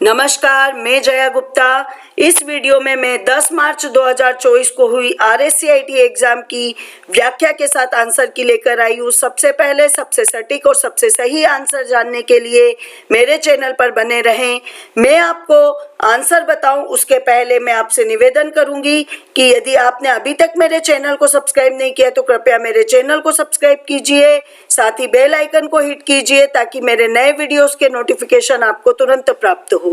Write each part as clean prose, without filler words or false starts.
नमस्कार, मैं जया गुप्ता। इस वीडियो में मैं 10 मार्च 2024 को हुई RSCIT एग्जाम की व्याख्या के साथ आंसर की लेकर आई हूँ। सबसे पहले सबसे सटीक और सबसे सही आंसर जानने के लिए मेरे चैनल पर बने रहें। मैं आपको आंसर बताऊं उसके पहले मैं आपसे निवेदन करूंगी कि यदि आपने अभी तक मेरे चैनल को सब्सक्राइब नहीं किया तो कृपया मेरे चैनल को सब्सक्राइब कीजिए, साथ ही बेल आइकन को हिट कीजिए ताकि मेरे नए वीडियोस के नोटिफिकेशन आपको तुरंत प्राप्त हो।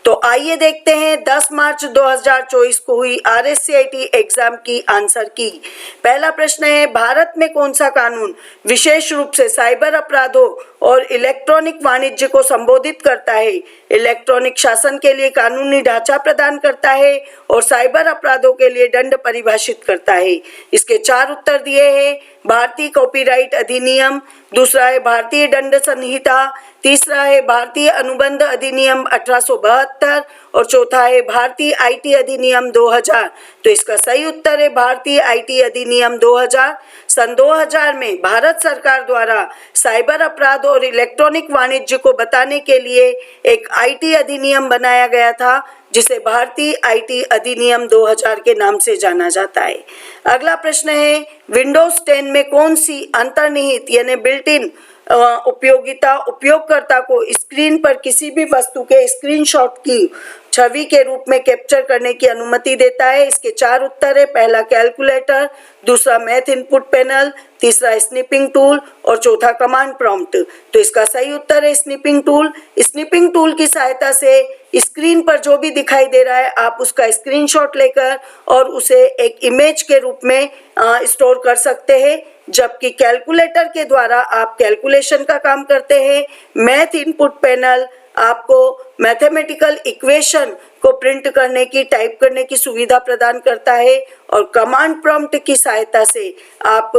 तो आइए देखते हैं 10 मार्च 2024 को हुई RSCIT एग्जाम की आंसर की। पहला प्रश्न है, भारत में कौन सा कानून विशेष रूप से साइबर अपराधों और इलेक्ट्रॉनिक वाणिज्य को संबोधित करता है? इलेक्ट्रॉनिक शासन के लिए कानूनी ढांचा प्रदान करता है और साइबर अपराधों के लिए दंड परिभाषित करता है। इसके 4 उत्तर दिए हैं। भारतीय कॉपीराइट अधिनियम, दूसरा है भारतीय दंड संहिता, तीसरा है भारतीय अनुबंध अधिनियम 1872 और चौथा है भारतीय IT अधिनियम 2000। तो इसका सही उत्तर है भारतीय IT अधिनियम 2000। सन 2000 में भारत सरकार द्वारा साइबर अपराध और इलेक्ट्रॉनिक वाणिज्य को बताने के लिए एक IT अधिनियम बनाया गया था जिसे भारतीय IT अधिनियम 2000 के नाम से जाना जाता है। अगला प्रश्न है, विंडोज 10 में कौन सी अंतर्निहित यानी बिल्ट इन उपयोगिता उपयोगकर्ता को स्क्रीन पर किसी भी वस्तु के स्क्रीनशॉट की छवि के रूप में कैप्चर करने की अनुमति देता है? इसके 4 उत्तर है। पहला कैलकुलेटर, दूसरा मैथ इनपुट पैनल, तीसरा स्निपिंग टूल और चौथा कमांड प्रॉम्प्ट। तो इसका सही उत्तर है स्निपिंग टूल। स्निपिंग टूल की सहायता से स्क्रीन पर जो भी दिखाई दे रहा है आप उसका स्क्रीनशॉट लेकर और उसे एक इमेज के रूप में स्टोर कर सकते हैं, जबकि कैलकुलेटर के द्वारा आप कैलकुलेशन का काम करते हैं। मैथ इनपुट पैनल आपको मैथमेटिकल इक्वेशन को प्रिंट करने की, टाइप करने की सुविधा प्रदान करता है और कमांड प्रॉम्प्ट की सहायता से आप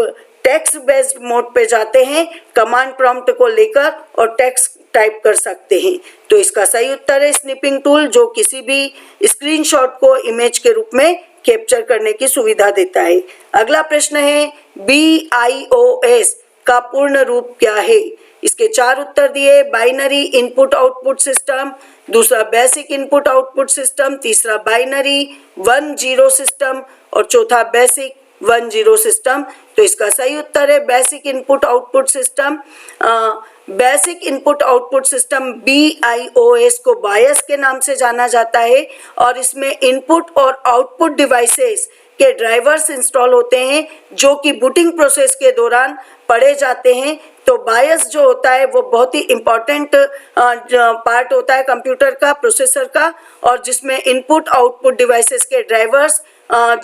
टेक्स्ट बेस्ड मोड पे जाते हैं, कमांड प्रॉम्प्ट को लेकर और टेक्स्ट टाइप कर सकते हैं। तो इसका सही उत्तर है स्निपिंग टूल, जो किसी भी स्क्रीनशॉट को इमेज के रूप में कैप्चर करने की सुविधा देता है। अगला प्रश्न है, BIOS का पूर्ण रूप क्या है? इसके 4 उत्तर दिए। बाइनरी इनपुट आउटपुट सिस्टम, दूसरा बेसिक इनपुट आउटपुट सिस्टम, तीसरा बाइनरी 1-0 सिस्टम और चौथा बेसिक 1-0 सिस्टम। तो इसका सही उत्तर है basic input output system. Basic input output system BIOS को बायस के नाम से जाना जाता है और इसमें इनपुट और आउटपुट डिवाइसेस के ड्राइवर्स इंस्टॉल होते हैं जो कि बूटिंग प्रोसेस के दौरान पढ़े जाते हैं। तो बायस जो होता है वो बहुत ही इम्पोर्टेंट पार्ट होता है कंप्यूटर का, प्रोसेसर का, और जिसमें इनपुट आउटपुट डिवाइसेस के ड्राइवर्स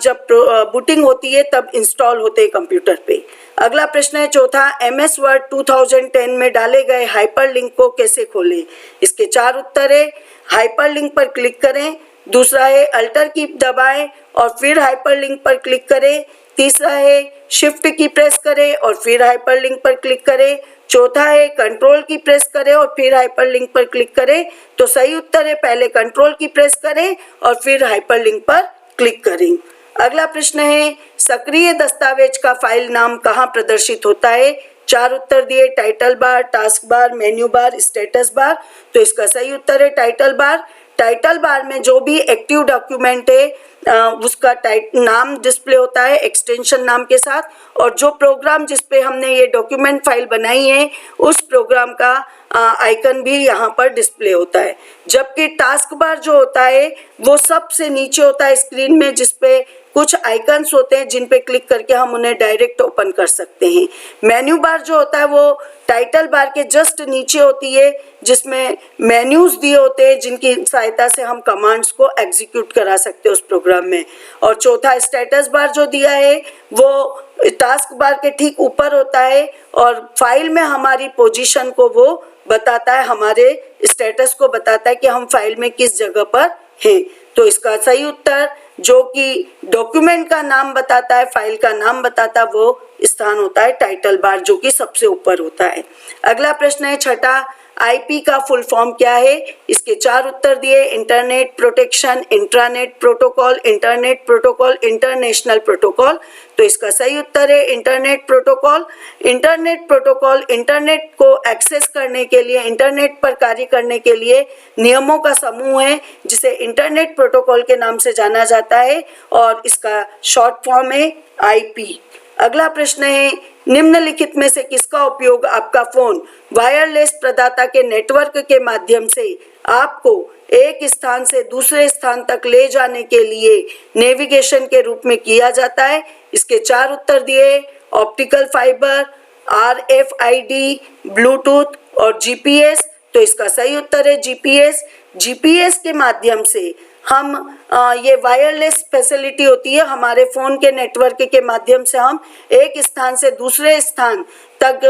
जब बूटिंग होती है तब इंस्टॉल होते हैं कंप्यूटर पे। अगला प्रश्न है चौथा, MS वर्ड 2010 में डाले गए हाइपरलिंक को कैसे खोलें? इसके 4 उत्तर है। हाइपरलिंक पर क्लिक करें, दूसरा है अल्टर की दबाएं और फिर हाइपरलिंक पर क्लिक करें, तीसरा है शिफ्ट की प्रेस करें और फिर हाइपरलिंक पर क्लिक करें, चौथा है कंट्रोल की प्रेस करें और फिर हाइपरलिंक पर क्लिक करें। तो सही उत्तर है पहले कंट्रोल की प्रेस करें और फिर हाइपरलिंक पर क्लिक करें। अगला प्रश्न है, सक्रिय दस्तावेज का फाइल नाम कहाँ प्रदर्शित होता है? 4 उत्तर दिए। Title bar, task bar, menu bar, status bar. तो इसका सही उत्तर है टाइटल बार। टाइटल बार में जो भी एक्टिव डॉक्यूमेंट है उसका नाम डिस्प्ले होता है एक्सटेंशन नाम के साथ, और जो प्रोग्राम जिस पे हमने ये डॉक्यूमेंट फाइल बनाई है उस प्रोग्राम का आइकन भी यहाँ पर डिस्प्ले होता है। जबकि टास्क बार जो होता है वो सबसे नीचे होता है स्क्रीन में, जिसपे कुछ आइकन्स होते हैं जिन पे क्लिक करके हम उन्हें डायरेक्ट ओपन कर सकते हैं। मेन्यू बार जो होता है वो टाइटल बार के जस्ट नीचे होती है, जिसमें मेन्यूज दिए होते हैं जिनकी सहायता से हम कमांड्स को एग्जीक्यूट करा सकते हैं उस प्रोग्राम में। और चौथा स्टेटस बार जो दिया है वो टास्क बार के ठीक ऊपर होता है और फाइल में हमारी पोजीशन को वो बताता है, हमारे स्टेटस को बताता है कि हम फाइल में किस जगह पर हैं। तो इसका सही उत्तर जो कि डॉक्यूमेंट का नाम बताता है, फाइल का नाम बताता है, वो स्थान होता है टाइटल बार जो कि सबसे ऊपर होता है। अगला प्रश्न है छठा, आईपी का फुल फॉर्म क्या है? इसके 4 उत्तर दिए। Internet protection, intranet protocol, internet protocol, international protocol. तो इसका सही उत्तर है internet protocol. Internet protocol internet को एक्सेस करने के लिए, इंटरनेट पर कार्य करने के लिए नियमों का समूह है जिसे इंटरनेट प्रोटोकॉल के नाम से जाना जाता है और इसका शॉर्ट फॉर्म है आईपी। अगला प्रश्न है, निम्नलिखित में से किसका उपयोग आपका फोन वायरलेस प्रदाता के नेटवर्क के माध्यम से आपको एक स्थान से दूसरे स्थान तक ले जाने के लिए नेविगेशन के रूप में किया जाता है? इसके 4 उत्तर दिए। ऑप्टिकल फाइबर, RFID, ब्लूटूथ और जीपीएस। तो इसका सही उत्तर है जीपीएस। जीपीएस के माध्यम से हम ये वायरलेस फैसिलिटी होती है, हमारे फ़ोन के नेटवर्क के माध्यम से हम एक स्थान से दूसरे स्थान तक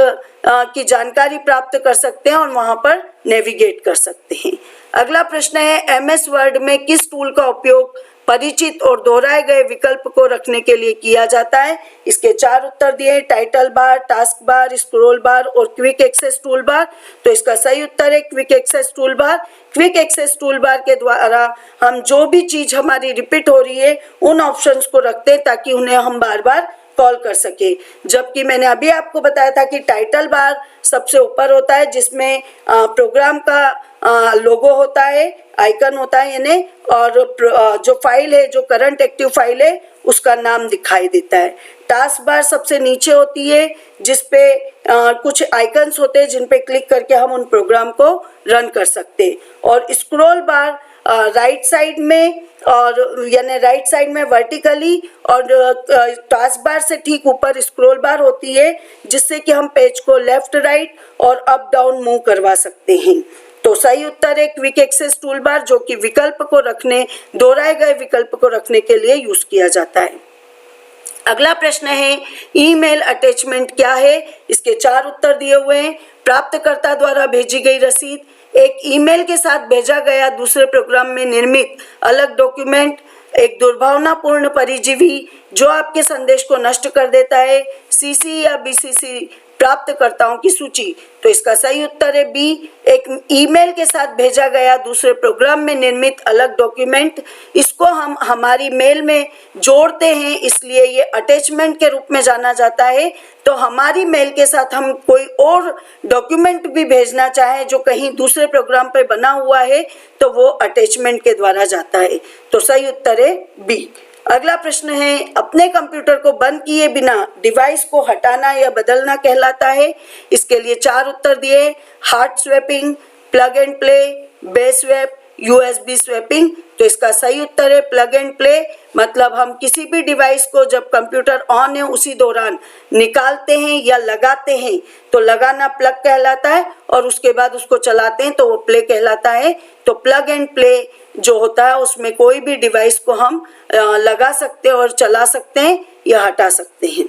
की जानकारी प्राप्त कर सकते हैं और वहाँ पर नेविगेट कर सकते हैं। अगला प्रश्न है, एमएस वर्ड में किस टूल का उपयोग परिचित और दोहराए गए विकल्प को रखने के लिए किया जाता है? इसके 4 उत्तर दिए। Title bar, task bar, scroll बार और क्विक एक्सेस टूल बार। तो इसका सही उत्तर है quick access toolbar. Quick access toolbar के द्वारा हम जो भी चीज हमारी रिपीट हो रही है उन ऑप्शंस को रखते हैं ताकि उन्हें हम बार बार कॉल कर सके। जबकि मैंने अभी आपको बताया था कि टाइटल बार सबसे ऊपर होता है जिसमें प्रोग्राम का लोगो होता है, आइकन होता है यानी, और जो फाइल है, जो करंट एक्टिव फाइल है उसका नाम दिखाई देता है। टास्क बार सबसे नीचे होती है जिसपे कुछ आइकन्स होते हैं जिन पे क्लिक करके हम उन प्रोग्राम को रन कर सकते हैं। और स्क्रॉल बार राइट साइड में, और यानी राइट साइड में वर्टिकली, और टास्क बार से ठीक ऊपर स्क्रॉल बार होती है जिससे कि हम पेज को लेफ्ट राइट और अप डाउन मूव करवा सकते हैं। तो सही उत्तर है क्विक एक्सेस टूल बार, जो कि विकल्प को रखने, दोहराए गए विकल्प को रखने के लिए यूज किया जाता है। अगला प्रश्न है, ईमेल अटैचमेंट क्या है? इसके 4 उत्तर दिए हुए हैं। प्राप्तकर्ता द्वारा भेजी गई रसीद, एक ईमेल के साथ भेजा गया दूसरे प्रोग्राम में निर्मित अलग डॉक्यूमेंट, एक दुर्भावनापूर्ण परजीवी जो आपके संदेश को नष्ट कर देता है, सीसी या बीसीसी प्राप्तकर्ताओं की सूची। तो इसका सही उत्तर है बी, एक ईमेल के साथ भेजा गया दूसरे प्रोग्राम में निर्मित अलग डॉक्यूमेंट। इसको हम हमारी मेल में जोड़ते हैं इसलिए ये अटैचमेंट के रूप में जाना जाता है। तो हमारी मेल के साथ हम कोई और डॉक्यूमेंट भी भेजना चाहे जो कहीं दूसरे प्रोग्राम पर बना हुआ है तो वो अटैचमेंट के द्वारा जाता है। तो सही उत्तर है बी। अगला प्रश्न है, अपने कंप्यूटर को बंद किए बिना डिवाइस को हटाना या बदलना कहलाता है? इसके लिए 4 उत्तर दिए। Hard swapping, plug and play, base swap, USB swapping. तो इसका सही उत्तर है प्लग एंड प्ले। मतलब हम किसी भी डिवाइस को जब कंप्यूटर ऑन है उसी दौरान निकालते हैं या लगाते हैं तो लगाना प्लग कहलाता है, और उसके बाद उसको चलाते हैं तो वो प्ले कहलाता है। तो प्लग एंड प्ले जो होता है उसमें कोई भी डिवाइस को हम लगा सकते हैं और चला सकते हैं या हटा सकते हैं।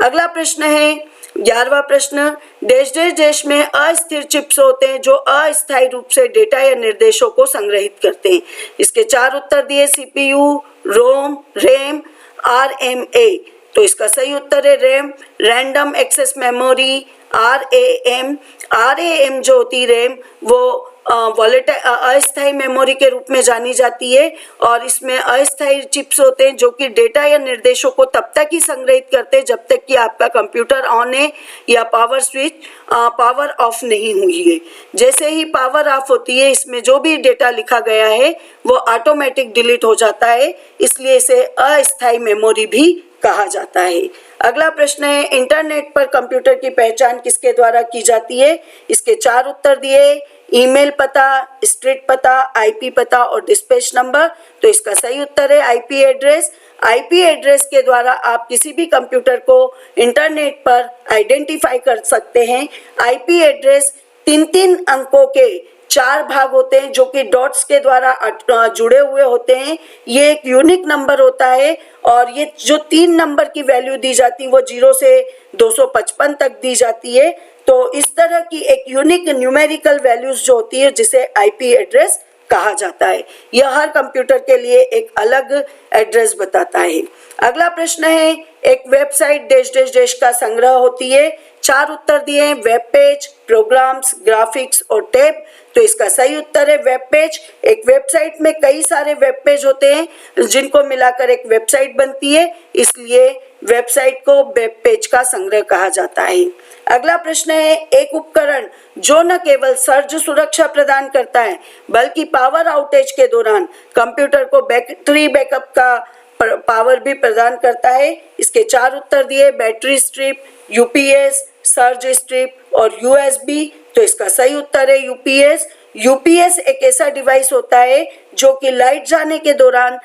अगला प्रश्न है 11वां प्रश्न, देश देश में अस्थिर चिप्स होते हैं जो अस्थायी रूप से डेटा या निर्देशों को संग्रहित करते हैं। इसके 4 उत्तर दिए। CPU, ROM, RAM, RMA. तो इसका सही उत्तर है RAM. Random access memory, RAM. RAM जो होती रैम वो वॉलेटाइल अस्थायी मेमोरी के रूप में जानी जाती है, और इसमें अस्थायी चिप्स होते हैं जो कि डेटा या निर्देशों को तब तक ही संग्रहित करते हैं जब तक कि आपका कंप्यूटर ऑन है या पावर स्विच पावर ऑफ नहीं हुई है। जैसे ही पावर ऑफ होती है इसमें जो भी डेटा लिखा गया है वो ऑटोमेटिक डिलीट हो जाता है, इसलिए इसे अस्थायी मेमोरी भी कहा जाता है। अगला प्रश्न है, इंटरनेट पर कंप्यूटर की पहचान किसके द्वारा की जाती है? इसके 4 उत्तर दिए। ईमेल पता, स्ट्रीट पता, आईपी पता और डिस्पैच नंबर। तो इसका सही उत्तर है आईपी एड्रेस। आईपी एड्रेस के द्वारा आप किसी भी कंप्यूटर को इंटरनेट पर आइडेंटिफाई कर सकते हैं। आईपी एड्रेस 3 अंकों के 4 भाग होते हैं जो कि डॉट्स के द्वारा जुड़े हुए होते हैं। ये एक यूनिक नंबर होता है, और ये जो 3 नंबर की वैल्यू दी जाती है वो 0 से 255 तक दी जाती है। तो इस तरह की एक यूनिक न्यूमेरिकल वैल्यूज जो होती है जिसे आईपी एड्रेस कहा जाता है। यह हर कंप्यूटर के लिए एक अलग एड्रेस बताता है। अगला प्रश्न है, एक वेबसाइट डैश डैश डैश का संग्रह होती है। 4 उत्तर दिए हैं, वेब पेज, प्रोग्राम्स, ग्राफिक्स और टैब। तो इसका सही उत्तर है वेब पेज। एक वेबसाइट में कई सारे वेब पेज होते हैं जिनको मिलाकर एक वेबसाइट बनती है, इसलिए वेबसाइट को वेब पेज का संग्रह कहा जाता है। अगला प्रश्न है, एक उपकरण जो न केवल सर्ज सुरक्षा प्रदान करता है बल्कि पावर आउटेज के दौरान कंप्यूटर को बैटरी बैकअप का पावर भी प्रदान करता है। इसके 4 उत्तर दिए, battery strip, UPS, surge strip और यूएसबी। तो इसका सही उत्तर है यूपीएस। यूपीएस एक ऐसा डिवाइस होता है जो कि लाइट जाने के दौरान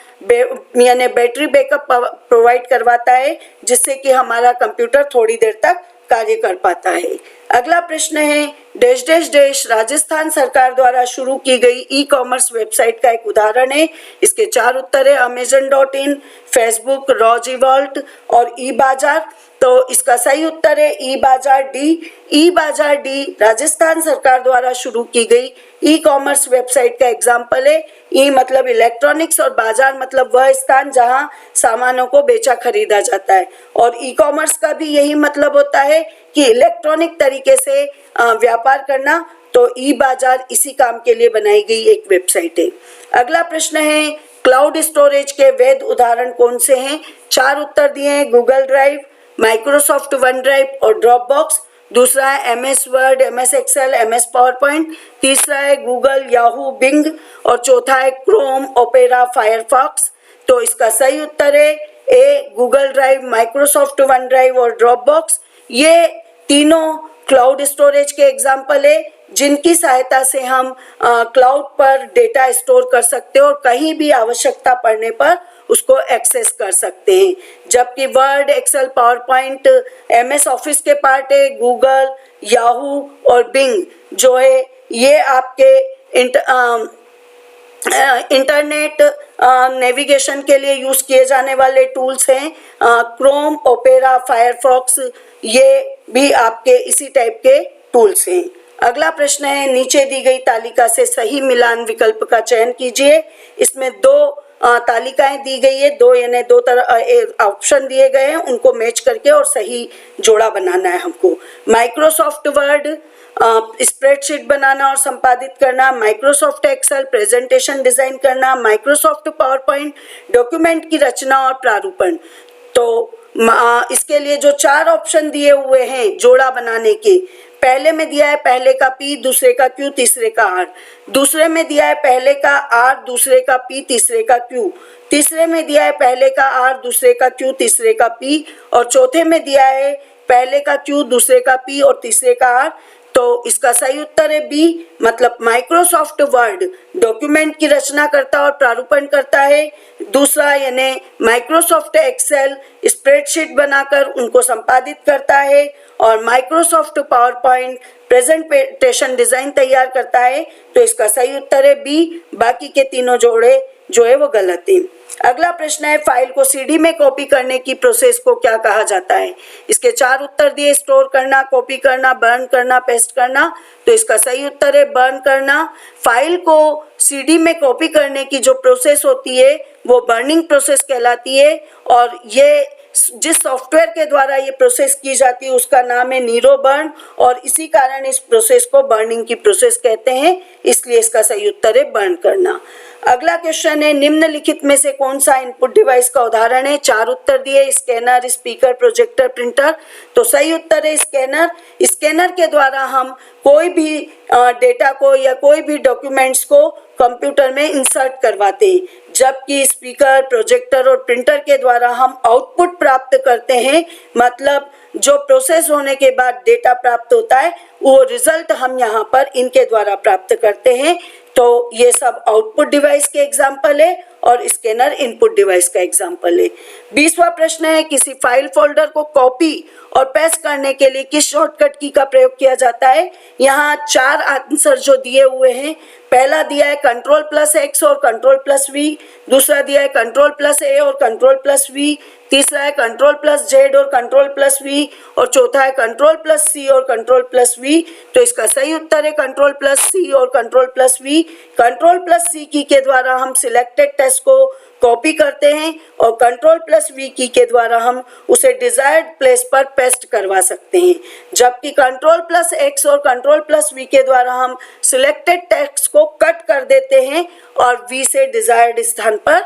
यानी बैटरी बैकअप प्रोवाइड करवाता है, जिससे कि हमारा कंप्यूटर थोड़ी देर तक कार्य कर पाता है। अगला प्रश्न है, डैश डैश डैश राजस्थान सरकार द्वारा शुरू की गई ई कॉमर्स वेबसाइट का एक उदाहरण है। इसके 4 उत्तर है, amazon.in, फेसबुक, रॉजी वॉल्ट और ई बाजार। तो इसका सही उत्तर है ई बाजार डी। ई बाजार डी राजस्थान सरकार द्वारा शुरू की गई ई कॉमर्स वेबसाइट का एग्जाम्पल है। ई मतलब इलेक्ट्रॉनिक्स और बाजार मतलब वह स्थान जहां सामानों को बेचा खरीदा जाता है, और ई कॉमर्स का भी यही मतलब होता है कि इलेक्ट्रॉनिक तरीके से व्यापार करना। तो ई बाजार इसी काम के लिए बनाई गई एक वेबसाइट है। अगला प्रश्न है, क्लाउड स्टोरेज के वैध उदाहरण कौन से हैं? 4 उत्तर दिए हैं, Google Drive, Microsoft OneDrive और ड्रॉप बॉक्स। दूसरा है MS Word, MS Excel, MS PowerPoint. तीसरा है गूगल, याहू, बिंग और चौथा है क्रोम, ओपेरा, फायरफॉक्स। तो इसका सही उत्तर है A, Google Drive, Microsoft OneDrive और ड्रॉप बॉक्स। ये तीनों क्लाउड स्टोरेज के एग्जाम्पल है जिनकी सहायता से हम क्लाउड पर डेटा स्टोर कर सकते हैं और कहीं भी आवश्यकता पड़ने पर उसको एक्सेस कर सकते हैं। जबकि Word, Excel, PowerPoint MS Office के पार्ट है। गूगल, याहू और बिंग जो है ये आपके इंटरनेट नेविगेशन के लिए यूज किए जाने वाले टूल्स हैं। क्रोम, ओपेरा, फायरफॉक्स ये भी आपके इसी टाइप के टूल्स हैं। अगला प्रश्न है, नीचे दी गई तालिका से सही मिलान विकल्प का चयन कीजिए। इसमें 2 तालिकाएं दी गई है, 2 यानी 2 तरह ऑप्शन दिए गए हैं, उनको मैच करके और सही जोड़ा बनाना है हमको। माइक्रोसॉफ्ट वर्ड स्प्रेडशीट बनाना और संपादित करना, माइक्रोसॉफ्ट एक्सेल प्रेजेंटेशन डिजाइन करना, माइक्रोसॉफ्ट पावर पॉइंट डॉक्यूमेंट की रचना और प्रारूपण। तो इसके लिए जो 4 ऑप्शन दिए हुए हैं जोड़ा बनाने के, पहले में दिया है पहले का P, दूसरे का Q, तीसरे का R। दूसरे में दिया है पहले का R, दूसरे का P, तीसरे का Q। तीसरे में दिया है पहले का R, दूसरे का Q, तीसरे का P। और चौथे में दिया है पहले का Q, दूसरे का P और तीसरे का R। तो इसका सही उत्तर है बी, मतलब माइक्रोसॉफ्ट वर्ड डॉक्यूमेंट की रचना करता और प्रारूपण करता है। दूसरा यानी माइक्रोसॉफ्ट एक्सेल स्प्रेडशीट बनाकर उनको संपादित करता है, और Microsoft power point presentation design तैयार करता है। तो इसका सही उत्तर है बी, बाकी के तीनों जोड़े जो है वो गलत है। अगला प्रश्न है, फाइल को CD में कॉपी करने की प्रोसेस को क्या कहा जाता है? इसके 4 उत्तर दिए, स्टोर करना, कॉपी करना, बर्न करना, पेस्ट करना। तो इसका सही उत्तर है बर्न करना। फाइल को CD में कॉपी करने की जो प्रोसेस होती है वो बर्निंग प्रोसेस कहलाती है, और ये जिस सॉफ्टवेयर के द्वारा ये प्रोसेस की जाती है उसका नाम है नीरो बर्न, और इसी कारण इस प्रोसेस को बर्निंग की प्रोसेस कहते हैं, इसलिए इसका सही उत्तर है बर्न करना। अगला क्वेश्चन है, निम्नलिखित में से कौन सा इनपुट डिवाइस का उदाहरण है? 4 उत्तर दिए, स्कैनर, स्पीकर, प्रोजेक्टर, प्रिंटर। तो सही उत्तर है स्कैनर। स्कैनर के द्वारा हम कोई भी डेटा को या कोई भी डॉक्यूमेंट्स को कंप्यूटर में इंसर्ट करवाते हैं, जबकि स्पीकर, प्रोजेक्टर और प्रिंटर के द्वारा हम आउटपुट प्राप्त करते हैं, मतलब जो प्रोसेस होने के बाद डेटा प्राप्त होता है वो रिजल्ट हम यहाँ पर इनके द्वारा प्राप्त करते हैं। तो ये सब आउटपुट डिवाइस के एग्जाम्पल है और स्कैनर इनपुट डिवाइस का एग्जाम्पल है। 20वां प्रश्न है, किसी फाइल फोल्डर को कॉपी और पेस्ट करने के लिए किस शॉर्टकट की का प्रयोग किया जाता है? यहाँ 4 आंसर जो दिए हुए हैं, पहला दिया है Ctrl+X और Ctrl+V, दूसरा दिया है Ctrl+A और Ctrl+V, तीसरा है Ctrl+Z और Ctrl+V, और चौथा है Ctrl+C और Ctrl+V। तो इसका सही उत्तर है Ctrl+C और Ctrl+V। Ctrl+C की के द्वारा हम सिलेक्टेड टेक्स्ट को कॉपी करते हैं और Ctrl+V की के द्वारा हम उसे डिजायर्ड प्लेस पर पेस्ट करवा सकते हैं, जबकि Ctrl+X और Ctrl+V के द्वारा हम सिलेक्टेड टेक्स्ट को कट कर देते हैं और V से डिजायर्ड स्थान पर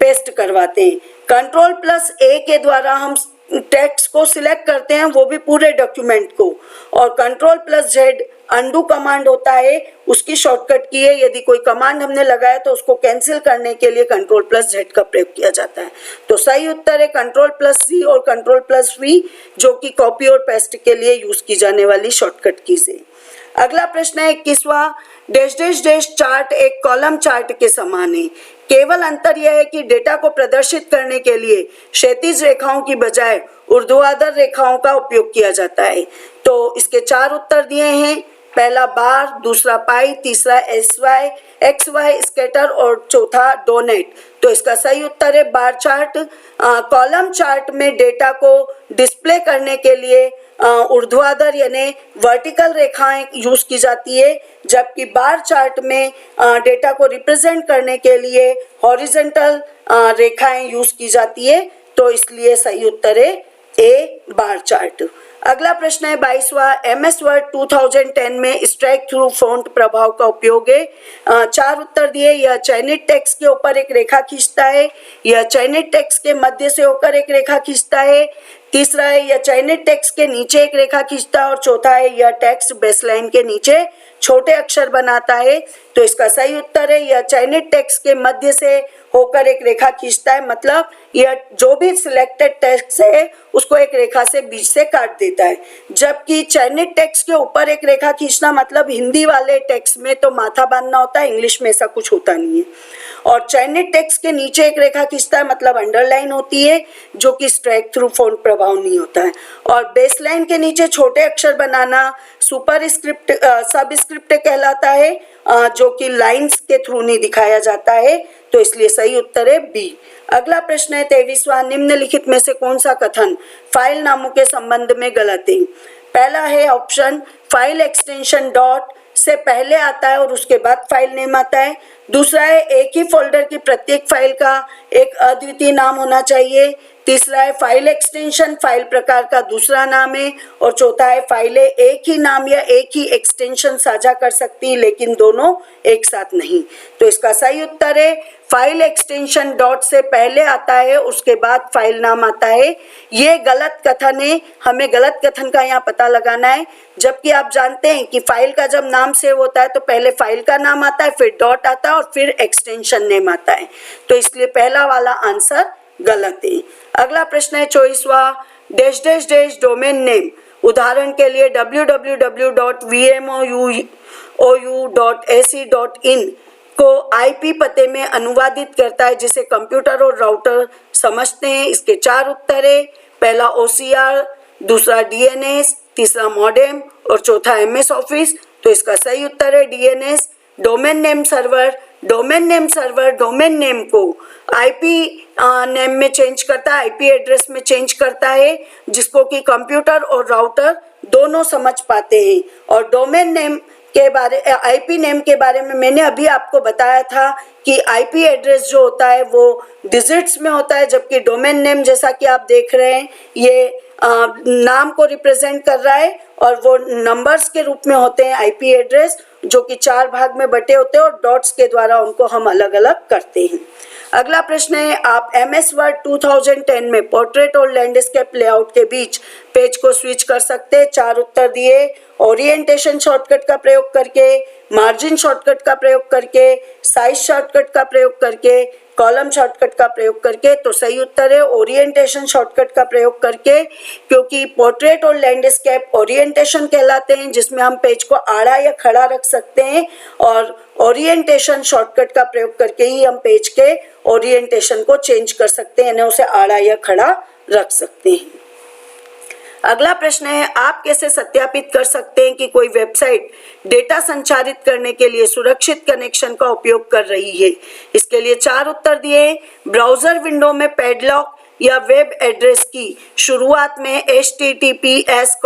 पेस्ट करवाते हैं। Ctrl+A के द्वारा हम टेक्स्ट को सिलेक्ट करते हैं, वो भी पूरे डॉक्यूमेंट को, और Ctrl+Z अंडू कमांड होता है, उसकी शॉर्टकट की है। यदि कोई कमांड हमने लगाया तो उसको कैंसिल करने के लिए Ctrl+Z का प्रयोग किया जाता है। तो सही उत्तर है Ctrl+C और Ctrl+V, जो कि कॉपी और पेस्ट के लिए यूज की जाने वाली शॉर्टकट कीज है। अगला प्रश्न है 21वां, डैश डैश डैश चार्ट एक कॉलम चार्ट के समान है, केवल अंतर यह है कि डेटा को प्रदर्शित करने के लिए क्षैतिज रेखाओं की बजाय ऊर्ध्वाधर रेखाओं का उपयोग किया जाता है। तो इसके 4 उत्तर दिए हैं, पहला बार, दूसरा पाई, तीसरा XY स्कैटर और चौथा डोनेट। तो इसका सही उत्तर है बार चार्ट। कॉलम चार्ट में डेटा को डिस्प्ले करने के लिए ऊर्ध्वाधर यानी वर्टिकल रेखाएं यूज की जाती है, जबकि बार चार्ट में डेटा को रिप्रेजेंट करने के लिए हॉरिजॉन्टल रेखाएं यूज की जाती है। तो इसलिए सही उत्तर है ए बार चार्ट। अगला प्रश्न है 22वां, MS वर्ड 2010 में स्ट्राइक थ्रू फॉन्ट प्रभाव का उपयोग है। 4 उत्तर दिए, यह चयनित टेक्स्ट के ऊपर एक रेखा खींचता है, यह चयनित टेक्स्ट के मध्य से होकर एक रेखा खींचता है, तीसरा है यह चयनित टेक्स्ट के नीचे एक रेखा खींचता है, और चौथा है यह टेक्स्ट बेसलाइन के नीचे छोटे अक्षर बनाता है। तो इसका सही उत्तर है यह चयनित टेक्स्ट के मध्य से होकर एक रेखा खींचता है, मतलब यह जो भी सिलेक्टेड टेक्स्ट है उसको एक रेखा से बीच से काट देता है। जबकि चयनित टेक्स्ट के ऊपर एक रेखा खींचना मतलब हिंदी वाले टेक्स्ट में तो माथा बांधना होता है, इंग्लिश में ऐसा कुछ होता नहीं है। और चयनित टेक्स्ट के नीचे एक रेखा खींचता है मतलब अंडरलाइन होती है, जो कि स्ट्राइक थ्रू फॉन्ट प्रभाव नहीं होता है। और बेसलाइन के नीचे छोटे अक्षर बनाना सुपरस्क्रिप्ट सबस्क्रिप्ट कहलाता है, जो कि लाइंस के थ्रू नहीं दिखाया जाता है। तो इसलिए सही उत्तर है बी। अगला प्रश्न है 23वां, निम्नलिखित में से कौन सा कथन फाइल नामों के संबंध में गलत है? पहला है ऑप्शन, फाइल एक्सटेंशन डॉट से पहले आता है और उसके बाद फाइल नेम आता है। दूसरा है एक ही फोल्डर की प्रत्येक फाइल का एक अद्वितीय नाम होना चाहिए। तीसरा है फाइल एक्सटेंशन फाइल प्रकार का दूसरा नाम है। और चौथा है फाइलें एक ही नाम या एक ही एक्सटेंशन साझा कर सकती है लेकिन दोनों एक साथ नहीं। तो इसका सही उत्तर है फाइल एक्सटेंशन डॉट से पहले आता है उसके बाद फाइल नाम आता है। ये गलत कथन है, हमें गलत कथन का यहाँ पता लगाना है। जबकि आप जानते हैं कि फाइल का जब नाम सेव होता है तो पहले फाइल का नाम आता है, फिर डॉट आता है और फिर एक्सटेंशन नेम आता है। तो इसलिए पहला वाला आंसर गलत है। अगला प्रश्न है 24वां, dash dash dash domain name उदाहरण के लिए www.vmou.ac.in को आईपी पते में अनुवादित करता है जिसे कंप्यूटर और राउटर समझते हैं। इसके 4 उत्तर है, पहला OCR, दूसरा DNS, तीसरा मॉडेम और चौथा MS ऑफिस। तो इसका सही उत्तर है DNS। Domain name server domain name को आईपी नेम में चेंज करता है, आईपी एड्रेस में चेंज करता है, जिसको कि कंप्यूटर और राउटर दोनों समझ पाते हैं। और डोमेन नेम के बारे आईपी नेम के बारे में मैंने अभी आपको बताया था कि आईपी एड्रेस जो होता है वो डिजिट्स में होता है, जबकि डोमेन नेम जैसा कि आप देख रहे हैं ये नाम को रिप्रेजेंट कर रहा है और वो नंबर्स के रूप में होते हैं आईपी एड्रेस, जो कि 4 भाग में बटे होते हैं और डॉट्स के द्वारा उनको हम अलग अलग करते हैं। अगला प्रश्न है, आप MS वर्ड 2010 में पोर्ट्रेट और लैंडस्केप लेआउट के बीच पेज को स्विच कर सकते हैं। 4 उत्तर दिए, ओरिएंटेशन शॉर्टकट का प्रयोग करके, मार्जिन शॉर्टकट का प्रयोग करके, साइज शॉर्टकट का प्रयोग करके, कॉलम शॉर्टकट का प्रयोग करके। तो सही उत्तर है ओरिएंटेशन शॉर्टकट का प्रयोग करके, क्योंकि पोर्ट्रेट और लैंडस्केप ओरिएंटेशन कहलाते हैं जिसमें हम पेज को आड़ा या खड़ा रख सकते हैं, और ओरिएंटेशन शॉर्टकट का प्रयोग करके ही हम पेज के ओरिएंटेशन को चेंज कर सकते हैं, यानी उसे आड़ा या खड़ा रख सकते हैं। अगला प्रश्न है, आप कैसे सत्यापित कर सकते हैं कि कोई वेबसाइट डेटा संचारित करने के लिए सुरक्षित कनेक्शन का उपयोग कर रही है? इसके लिए 4 उत्तर दिए, ब्राउजर विंडो में पैडलॉक या वेब एड्रेस की शुरुआत में https://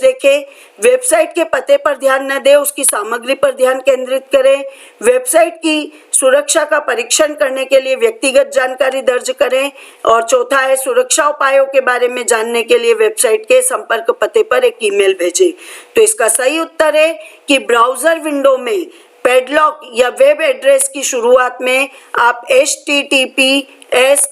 देखें, वेबसाइट के पते पर ध्यान न दें, उसकी सामग्री पर ध्यान केंद्रित करें, वेबसाइट की सुरक्षा का परीक्षण करने के लिए व्यक्तिगत जानकारी दर्ज करें। और चौथा है सुरक्षा उपायों के बारे में जानने के लिए वेबसाइट के संपर्क पते पर एक ईमेल भेजें। तो इसका सही उत्तर है कि ब्राउजर विंडो में पैडलॉक या वेब एड्रेस की शुरुआत में आप https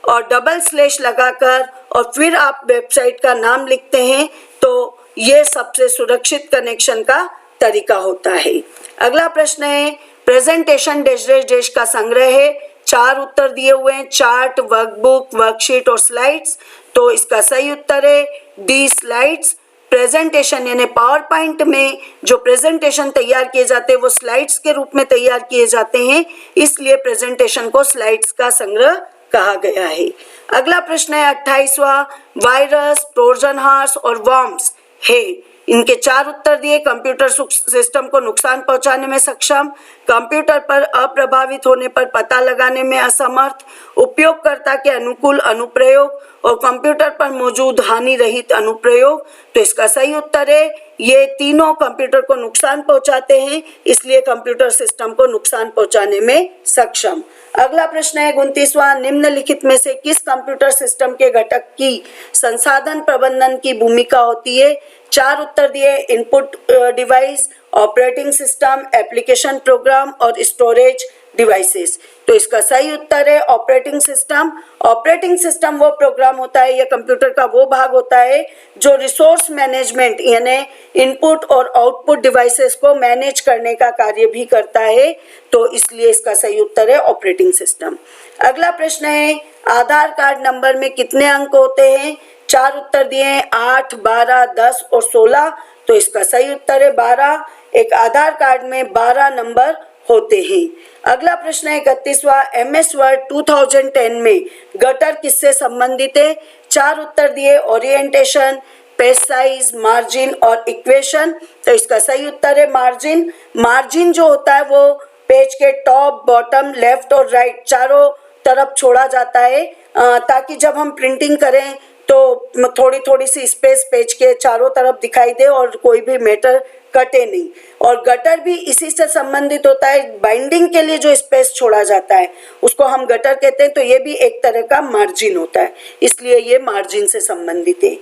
और डबल स्लैश लगाकर और फिर आप वेबसाइट का नाम लिखते हैं तो ये सबसे सुरक्षित कनेक्शन का तरीका होता है। अगला प्रश्न है प्रेजेंटेशन डैश डैश डैश का संग्रह है। 4 उत्तर दिए हुए हैं, चार्ट, वर्कबुक, वर्कशीट और स्लाइड्स। तो इसका सही उत्तर है डी स्लाइड्स। प्रेजेंटेशन यानी पावर पॉइंट में जो प्रेजेंटेशन तैयार किए जाते हैं वो स्लाइड्स के रूप में तैयार किए जाते हैं, इसलिए प्रेजेंटेशन को स्लाइड्स का संग्रह कहा गया है। अगला प्रश्न है 28वां वायरस, ट्रोजन हॉर्स और वर्म्स है। इनके 4 उत्तर दिए। कंप्यूटर सिस्टम को नुकसान पहुंचाने में सक्षम, कंप्यूटर पर अप्रभावित होने पर पता लगाने में असमर्थ, उपयोगकर्ता के अनुकूल अनुप्रयोग और कंप्यूटर पर मौजूद हानि रहित अनुप्रयोग। तो इसका सही उत्तर है ये तीनों कंप्यूटर को नुकसान पहुंचाते हैं, इसलिए कंप्यूटर सिस्टम को नुकसान पहुंचाने में सक्षम। अगला प्रश्न है 29वां निम्नलिखित में से किस कंप्यूटर सिस्टम के घटक की संसाधन प्रबंधन की भूमिका होती है। 4 उत्तर दिए input device, operating system, application program और स्टोरेज डिवाइसेस। तो इसका सही उत्तर है ऑपरेटिंग सिस्टम। ऑपरेटिंग सिस्टम वो प्रोग्राम होता है या कंप्यूटर का वो भाग होता है जो रिसोर्स मैनेजमेंट यानी इनपुट और आउटपुट डिवाइसेस को मैनेज करने का कार्य भी करता है, तो इसलिए इसका सही उत्तर है ऑपरेटिंग सिस्टम। अगला प्रश्न है आधार कार्ड नंबर में कितने अंक होते हैं। 4 उत्तर दिए हैं 8, 12, 10 और 16। तो इसका सही उत्तर है 12। एक आधार कार्ड में 12 नंबर होते हैं। अगला प्रश्न है 31वां MS वर्ड 2010 में गटर किससे संबंधित है। 4 उत्तर दिए ओरिएंटेशन, पेज साइज, मार्जिन और इक्वेशन। तो इसका सही उत्तर है मार्जिन। मार्जिन जो होता है वो पेज के टॉप, बॉटम, लेफ्ट और राइट चारों तरफ छोड़ा जाता है ताकि जब हम प्रिंटिंग करें तो थोड़ी थोड़ी सी स्पेस पेज के चारों तरफ दिखाई दे और कोई भी मैटर कटे नहीं। और गटर भी इसी से संबंधित होता है, बाइंडिंग के लिए जो स्पेस छोड़ा जाता है उसको हम गटर कहते हैं, तो ये भी एक तरह का मार्जिन होता है, इसलिए ये मार्जिन से संबंधित है।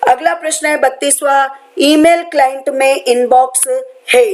अगला प्रश्न है 32वां ईमेल क्लाइंट में इनबॉक्स है।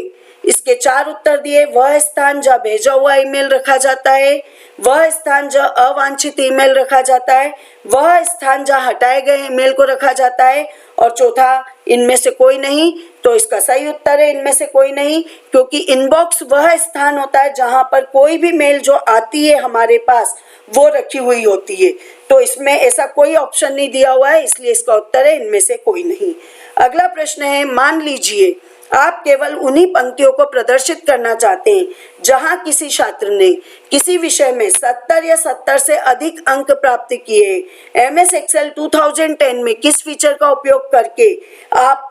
इसके 4 उत्तर दिए वह स्थान जहाँ भेजा हुआ ईमेल रखा जाता है, वह स्थान जहाँ अवांछित ईमेल रखा जाता है, वह स्थान जहाँ हटाए गए ईमेल को रखा जाता है और चौथा इनमें से कोई नहीं। तो इसका सही उत्तर है इनमें से कोई नहीं, क्योंकि इनबॉक्स वह स्थान होता है जहाँ पर कोई भी मेल जो आती है हमारे पास वो रखी हुई होती है। तो इसमें ऐसा कोई ऑप्शन नहीं दिया हुआ है, इसलिए इसका उत्तर है इनमें से कोई नहीं। अगला प्रश्न है मान लीजिए आप केवल उन्हीं पंक्तियों को प्रदर्शित करना चाहते हैं जहां किसी छात्र ने किसी विषय में 70 या 70 से अधिक अंक प्राप्त किए। MS एक्सेल 2010 में किस फीचर का उपयोग करके आप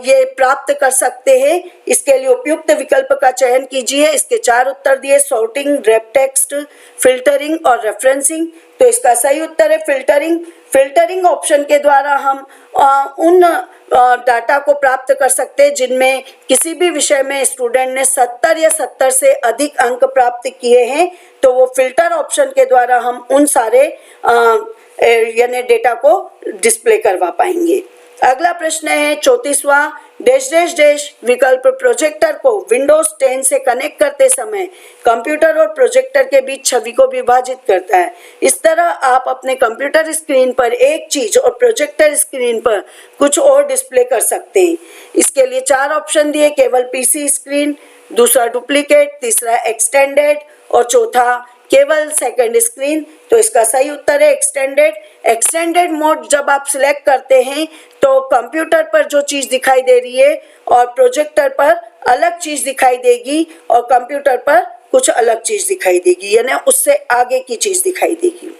ये प्राप्त कर सकते हैं, इसके लिए उपयुक्त विकल्प का चयन कीजिए। इसके 4 उत्तर दिए सॉर्टिंग, रैप टेक्स्ट, फिल्टरिंग और रेफरेंसिंग। तो इसका सही उत्तर है फिल्टरिंग। फिल्टरिंग ऑप्शन के द्वारा हम उन डाटा को प्राप्त कर सकते हैं जिनमें किसी भी विषय में स्टूडेंट ने 70 या 70 से अधिक अंक प्राप्त किए हैं, तो वो फिल्टर ऑप्शन के द्वारा हम उन सारे यानी डेटा को डिस्प्ले करवा पाएंगे। अगला प्रश्न है 34वां डैश डैश डैश विकल्प प्रोजेक्टर को विंडोज 10 से कनेक्ट करते समय कंप्यूटर और प्रोजेक्टर के बीच छवि को विभाजित करता है। इस तरह आप अपने कंप्यूटर स्क्रीन पर एक चीज और प्रोजेक्टर स्क्रीन पर कुछ और डिस्प्ले कर सकते हैं। इसके लिए 4 ऑप्शन दिए केवल PC स्क्रीन, दूसरा डुप्लीकेट, तीसरा एक्सटेंडेड और चौथा केवल सेकंड स्क्रीन। तो इसका सही उत्तर है एक्सटेंडेड। एक्सटेंडेड मोड जब आप सिलेक्ट करते हैं तो कंप्यूटर पर जो चीज दिखाई दे रही है और प्रोजेक्टर पर अलग चीज दिखाई देगी और कंप्यूटर पर कुछ अलग चीज दिखाई देगी, यानी उससे आगे की चीज दिखाई देगी।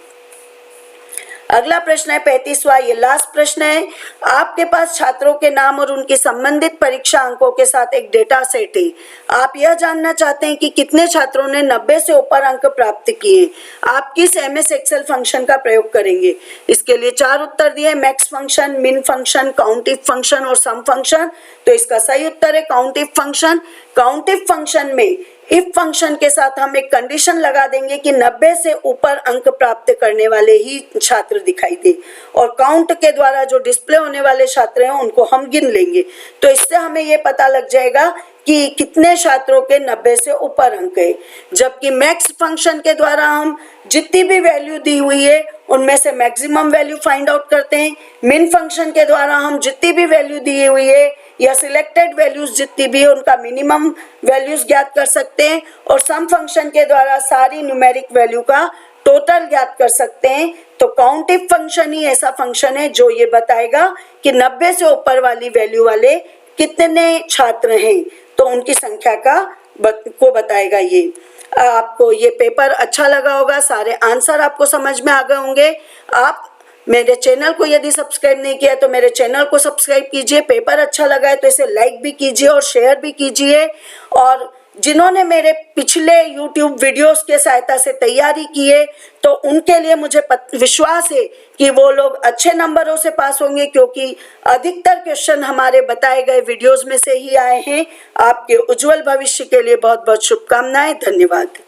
अगला प्रश्न है 35वां, ये लास्ट प्रश्न है। आपके पास छात्रों के नाम और उनकी संबंधित परीक्षा अंकों के साथ एक डेटा सेट है। आप यह जानना चाहते हैं कि कितने छात्रों ने 90 से ऊपर अंक प्राप्त किए। आप किस MS एक्सेल फंक्शन का प्रयोग करेंगे। इसके लिए 4 उत्तर दिए मैक्स फंक्शन, मिन फंक्शन, काउंटिफ फंक्शन और सम फंक्शन। तो इसका सही उत्तर है काउंटिफ फंक्शन। काउंटिफ फंक्शन में इफ फंक्शन के साथ हम एक कंडीशन लगा देंगे कि 90 से ऊपर अंक प्राप्त करने वाले ही छात्र दिखाई दे, और काउंट के द्वारा जो डिस्प्ले होने वाले छात्र हैं उनको हम गिन लेंगे। तो इससे हमें ये पता लग जाएगा कि कितने छात्रों के 90 से ऊपर अंक है। जबकि मैक्स फंक्शन के द्वारा हम जितनी भी वैल्यू दी हुई है उनमें से मैक्सिमम वैल्यू फाइंड आउट करते हैं। मिन फंक्शन के द्वारा हम जितनी भी वैल्यू दी हुई है या सिलेक्टेड वैल्यूज जितनी भी है उनका मिनिमम वैल्यूज ज्ञात कर सकते हैं, और सम फंक्शन के द्वारा सारी न्यूमेरिक वैल्यू का टोटल ज्ञात कर सकते हैं। तो काउंटिव फंक्शन ही ऐसा फंक्शन है जो ये बताएगा कि 90 से ऊपर वाली वैल्यू वाले कितने छात्र हैं, तो उनकी संख्या को बताएगा ये। आपको ये पेपर अच्छा लगा होगा, सारे आंसर आपको समझ में आ गए होंगे। आप मेरे चैनल को यदि सब्सक्राइब नहीं किया तो मेरे चैनल को सब्सक्राइब कीजिए। पेपर अच्छा लगा है तो इसे लाइक भी कीजिए और शेयर भी कीजिए। और जिन्होंने मेरे पिछले YouTube वीडियोस के सहायता से तैयारी की है तो उनके लिए मुझे विश्वास है कि वो लोग अच्छे नंबरों से पास होंगे, क्योंकि अधिकतर क्वेश्चन हमारे बताए गए वीडियोस में से ही आए हैं। आपके उज्जवल भविष्य के लिए बहुत बहुत शुभकामनाएं। धन्यवाद।